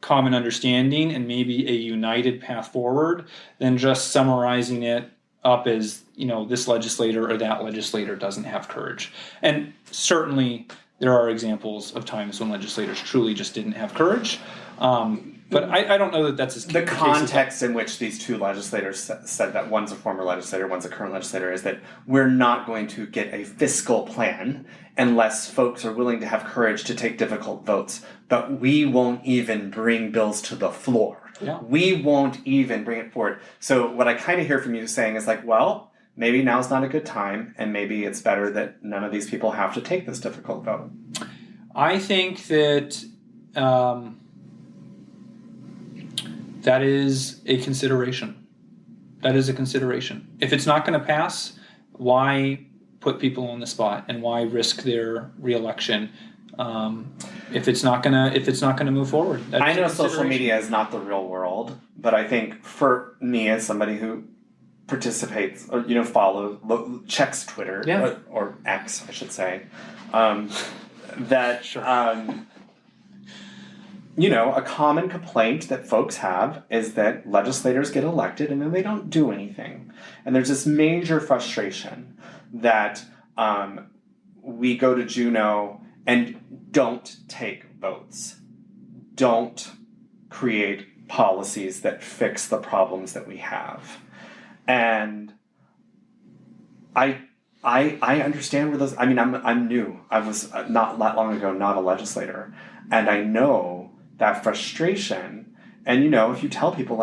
common understanding and maybe a united path forward than just summarizing it up as, this legislator or that legislator doesn't have courage. And certainly there are examples of times when legislators truly just didn't have courage. But I don't know that that's the context in which these two legislators said that one's a former legislator, one's a current legislator, is that we're not going to get a fiscal plan unless folks are willing to have courage to take difficult votes. But we won't even bring bills to the floor. Yeah. We won't even bring it forward. So what I kind of hear from you saying is like, well, maybe now's not a good time, and maybe it's better that none of these people have to take this difficult vote. I think that that is a consideration. That is a consideration. If it's not going to pass, why put people on the spot and why risk their reelection? If it's not gonna move forward. I know social media is not the real world, but I think for me as somebody who participates or checks Twitter or X, I should say, that sure. A common complaint that folks have is that legislators get elected and then they don't do anything. And there's this major frustration that we go to Juneau and don't take votes, don't create policies that fix the problems that we have. And I understand where those, I'm new. I was not that long ago not a legislator. And I know that frustration. And, if you tell people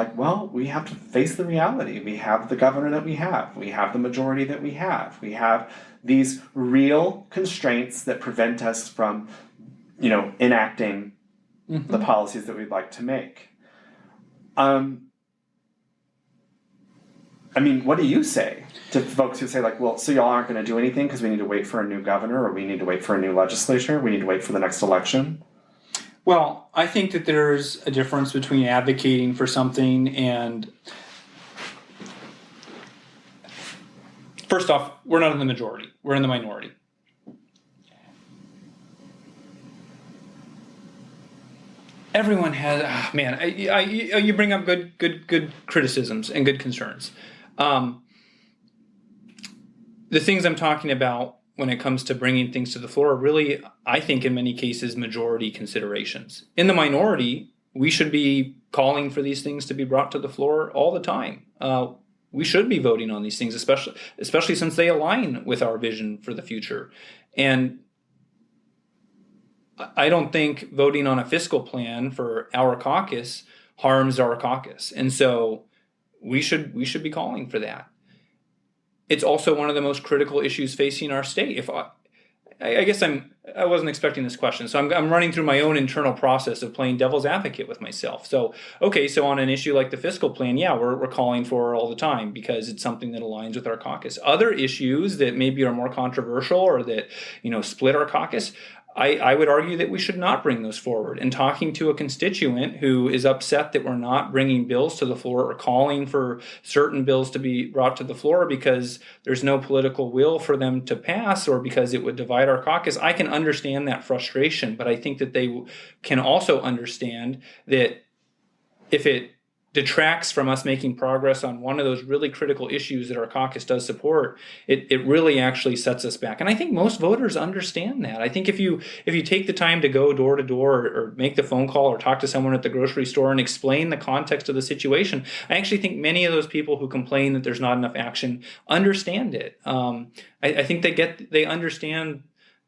we have to face the reality. We have the governor that we have. We have the majority that we have. We have these real constraints that prevent us from, enacting the policies that we'd like to make. What do you say to folks who say so y'all aren't going to do anything because we need to wait for a new governor, or we need to wait for a new legislature, we need to wait for the next election? Well, I think that there's a difference between advocating for something and... First off, we're not in the majority. We're in the minority. Everyone has... you bring up good criticisms and good concerns. The things I'm talking about when it comes to bringing things to the floor are really, I think, in many cases, majority considerations. In the minority, we should be calling for these things to be brought to the floor all the time. We should be voting on these things, especially since they align with our vision for the future. And I don't think voting on a fiscal plan for our caucus harms our caucus. And so we should be calling for that. It's also one of the most critical issues facing our state. I guess I wasn't expecting this question, so I'm running through my own internal process of playing devil's advocate with myself. So on an issue like the fiscal plan, we're calling for it all the time because it's something that aligns with our caucus. Other issues that maybe are more controversial or that split our caucus, I would argue that we should not bring those forward. And talking to a constituent who is upset that we're not bringing bills to the floor or calling for certain bills to be brought to the floor because there's no political will for them to pass or because it would divide our caucus, I can understand that frustration. But I think that they can also understand that if it detracts from us making progress on one of those really critical issues that our caucus does support, it really actually sets us back. And I think most voters understand that. I think if you take the time to go door to door or make the phone call or talk to someone at the grocery store and explain the context of the situation, I actually think many of those people who complain that there's not enough action understand it. I think they understand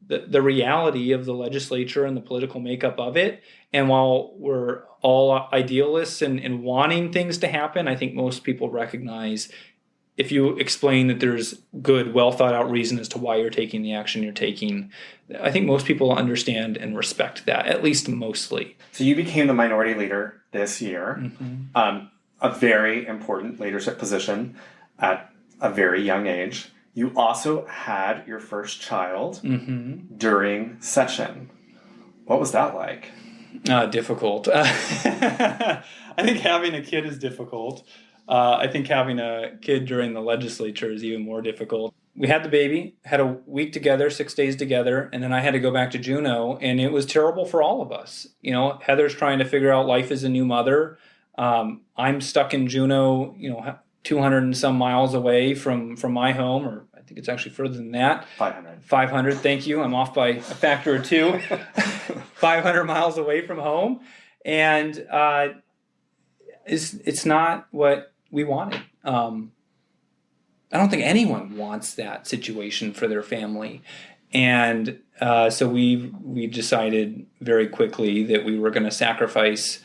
the reality of the legislature and the political makeup of it. And while we're all idealists and wanting things to happen, I think most people recognize if you explain that there's good, well thought out reason as to why you're taking the action you're taking, I think most people understand and respect that, at least mostly. So you became the minority leader this year, a very important leadership position at a very young age. You also had your first child during session. What was that like? Difficult. I think having a kid is difficult. I think having a kid during the legislature is even more difficult. We had the baby, had a week together, 6 days together, and then I had to go back to Juneau, and it was terrible for all of us. You know, Heather's trying to figure out life as a new mother. I'm stuck in Juneau, 200 and some miles away from my home, or I think it's actually further than that. 500, thank you. I'm off by a factor of 2. 500 miles away from home. And it's not what we wanted. I don't think anyone wants that situation for their family. And so we decided very quickly that we were going to sacrifice,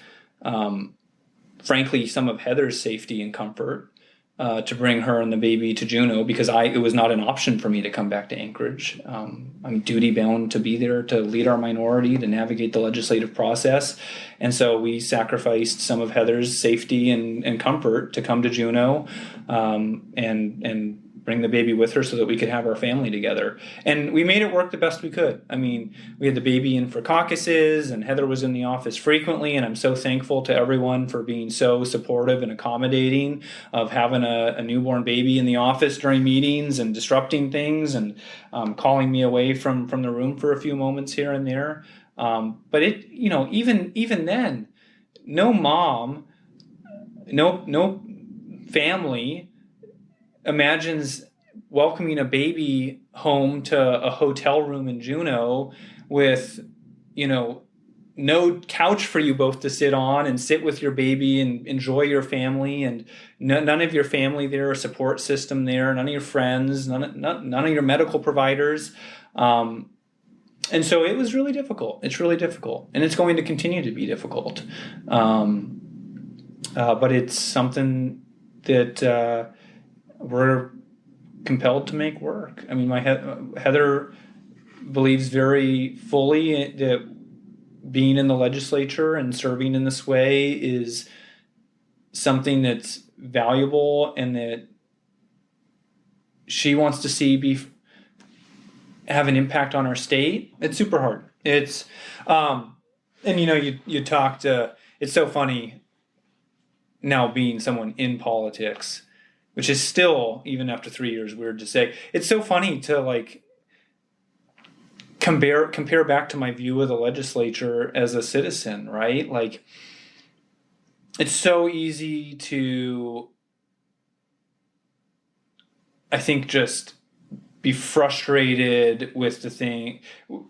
frankly, some of Heather's safety and comfort to bring her and the baby to Juneau, because it was not an option for me to come back to Anchorage. I'm duty bound to be there to lead our minority, to navigate the legislative process. And so we sacrificed some of Heather's safety and comfort to come to Juneau and bring the baby with her so that we could have our family together. And we made it work the best we could. I mean, we had the baby in for caucuses, and Heather was in the office frequently, and I'm so thankful to everyone for being so supportive and accommodating of having a newborn baby in the office during meetings and disrupting things and calling me away from the room for a few moments here and there. But even then, no mom, no family imagines welcoming a baby home to a hotel room in Juneau with, no couch for you both to sit on and sit with your baby and enjoy your family, and none of your family there, or support system there, none of your friends, none of your medical providers. And so it was really difficult. It's really difficult, and it's going to continue to be difficult. But it's something that we're compelled to make work. I mean, Heather believes very fully that being in the legislature and serving in this way is something that's valuable, and that she wants to see have an impact on our state. It's super hard. It's you talk to. It's so funny now being someone in politics, which is still, even after 3 years, weird to say. It's so funny to compare back to my view of the legislature as a citizen, right? Like, it's so easy to, I think, just be frustrated with the thing. I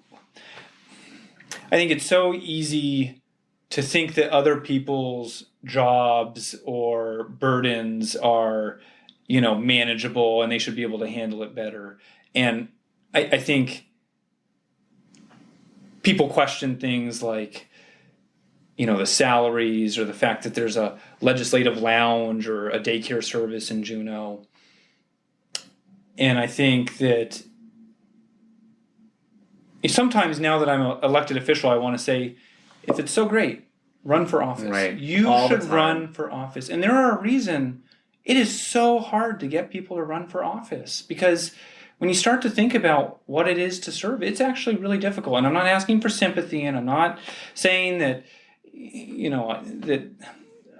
think it's so easy to think that other people's jobs or burdens are, manageable, and they should be able to handle it better. And I think people question things like, the salaries, or the fact that there's a legislative lounge or a daycare service in Juneau. And I think that sometimes, now that I'm an elected official, I want to say, if it's so great, run for office. Right. You should run for office. And there are a reason it is so hard to get people to run for office, because when you start to think about what it is to serve, it's actually really difficult. And I'm not asking for sympathy, and I'm not saying that, that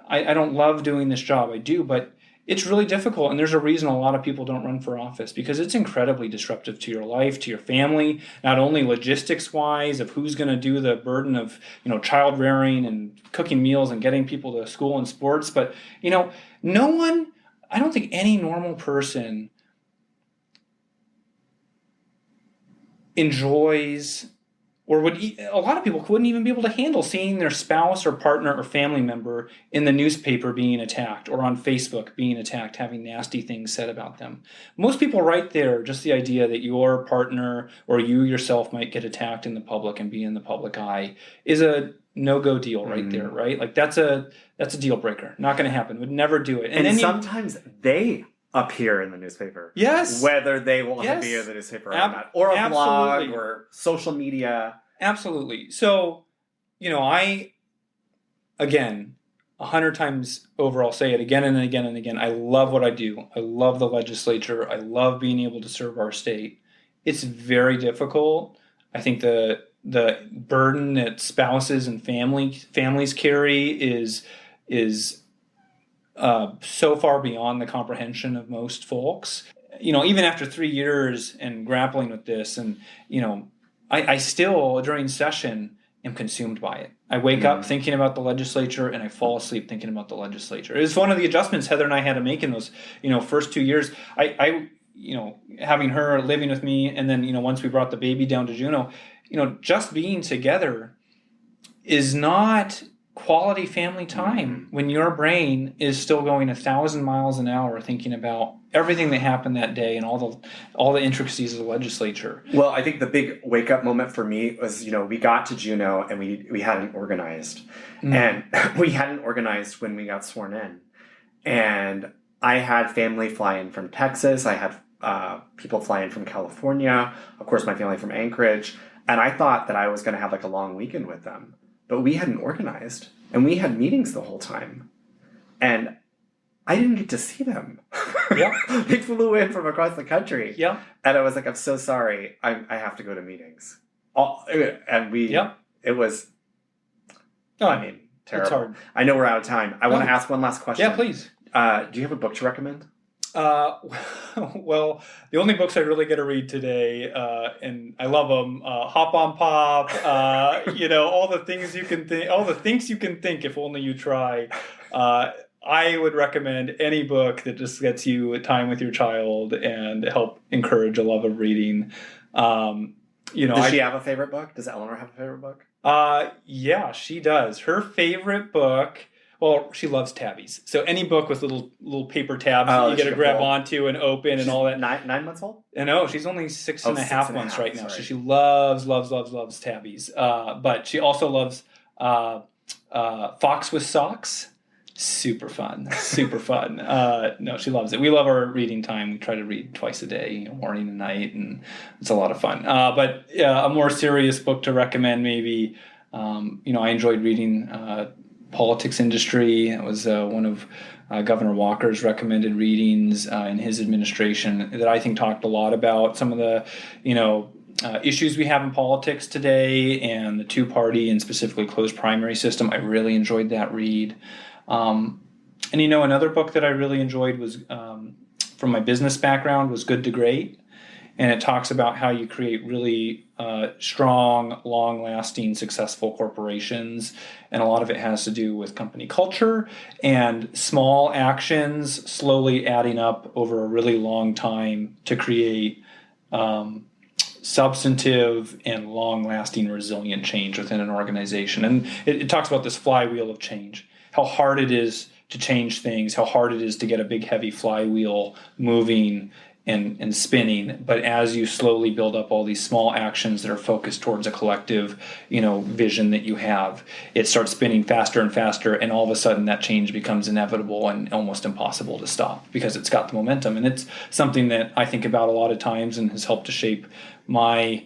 I don't love doing this job. I do, but it's really difficult, and there's a reason a lot of people don't run for office, because it's incredibly disruptive to your life, to your family, not only logistics wise of who's going to do the burden of, child rearing and cooking meals and getting people to school and sports, but no one, I don't think any normal person enjoys, or a lot of people wouldn't even be able to handle seeing their spouse or partner or family member in the newspaper being attacked, or on Facebook being attacked, having nasty things said about them. Most people right there, just the idea that your partner or you yourself might get attacked in the public and be in the public eye is a no-go deal right there, right? Like that's a deal breaker. Not going to happen. Would never do it. And then sometimes they appear in the newspaper. Yes. Whether they want to be in the newspaper or not. Or a blog or social media. Absolutely. So, again, 100 times over, I'll say it again and again and again. I love what I do. I love the legislature. I love being able to serve our state. It's very difficult. I think the burden that spouses and families carry is so far beyond the comprehension of most folks. Even after 3 years and grappling with this, and I still during session am consumed by it. I wake up thinking about the legislature, and I fall asleep thinking about the legislature. It was one of the adjustments Heather and I had to make in those first 2 years. I having her living with me, and then once we brought the baby down to Juneau, just being together is not quality family time when your brain is still going 1,000 miles an hour thinking about everything that happened that day and all the intricacies of the legislature. Well, I think the big wake up moment for me was, we got to Juneau and we hadn't organized. And we hadn't organized when we got sworn in. And I had family fly in from Texas. I had people fly in from California. Of course, my family from Anchorage. And I thought that I was going to have like a long weekend with them. But we hadn't organized, and we had meetings the whole time. And I didn't get to see them. Yeah. They flew in from across the country. Yeah. And I was like, I'm so sorry. I have to go to meetings. It was, terrible. It's hard. I know we're out of time. I want to ask one last question. Yeah, please. Do you have a book to recommend? Well, the only books I really get to read today, and I love them, Hop on Pop, all the things you can think, if only you try. I would recommend any book that just gets you time with your child and help encourage a love of reading. Does she have a favorite book? Does Eleanor have a favorite book? Yeah, she does. Her favorite book. Well, she loves tabbies. So any book with little paper tabs that you get to grab onto and open and all that. 9 months old? No, she's only 6.5 months right now. So she loves tabbies. But she also loves Fox with Socks. Super fun. No, she loves it. We love our reading time. We try to read twice a day, morning and night, and it's a lot of fun. But a more serious book to recommend maybe, I enjoyed reading Politics Industry. It was one of Governor Walker's recommended readings in his administration that I think talked a lot about some of the, issues we have in politics today and the two-party and specifically closed primary system. I really enjoyed that read. And another book that I really enjoyed was from my business background was Good to Great. And it talks about how you create really strong, long-lasting, successful corporations. And a lot of it has to do with company culture and small actions slowly adding up over a really long time to create substantive and long-lasting, resilient change within an organization. And it talks about this flywheel of change, how hard it is to change things, how hard it is to get a big, heavy flywheel moving and spinning, but as you slowly build up all these small actions that are focused towards a collective, vision that you have, it starts spinning faster and faster, and all of a sudden that change becomes inevitable and almost impossible to stop because it's got the momentum. And it's something that I think about a lot of times and has helped to shape my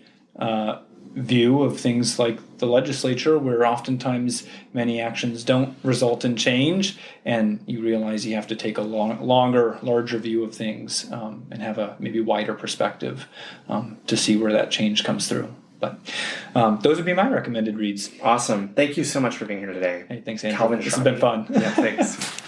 view of things like the legislature, where oftentimes many actions don't result in change, and you realize you have to take a longer, larger view of things and have a maybe wider perspective to see where that change comes through. But those would be my recommended reads. Awesome. Thank you so much for being here today. Hey, thanks, Andrew. This has been fun. Yeah, thanks.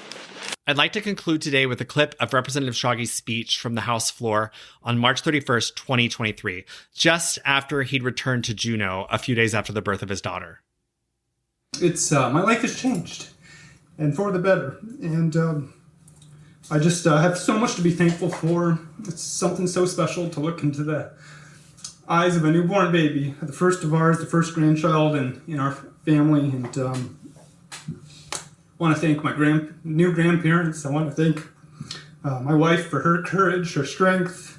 I'd like to conclude today with a clip of Representative Schrage's speech from the House floor on March 31st, 2023, just after he'd returned to Juneau a few days after the birth of his daughter. It's my life has changed, and for the better. And I just have so much to be thankful for. It's something so special to look into the eyes of a newborn baby, the first of ours, the first grandchild in our family. And I want to thank my new grandparents. I want to thank my wife for her courage, her strength,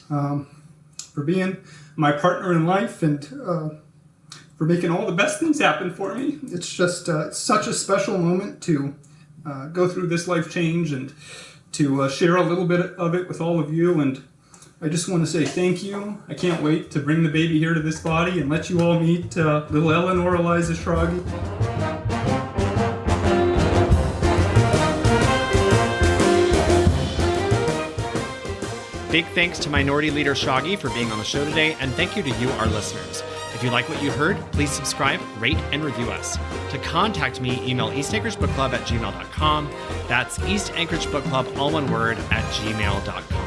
for being my partner in life, and for making all the best things happen for me. It's just it's such a special moment to go through this life change and to share a little bit of it with all of you. And I just want to say thank you. I can't wait to bring the baby here to this body and let you all meet little Eleanor Eliza Schrage. Big thanks to Minority Leader Schrage for being on the show today, and thank you to you, our listeners. If you like what you heard, please subscribe, rate, and review us. To contact me, email eastanchoragebookclub@gmail.com. That's eastanchoragebookclub, all one word, @gmail.com.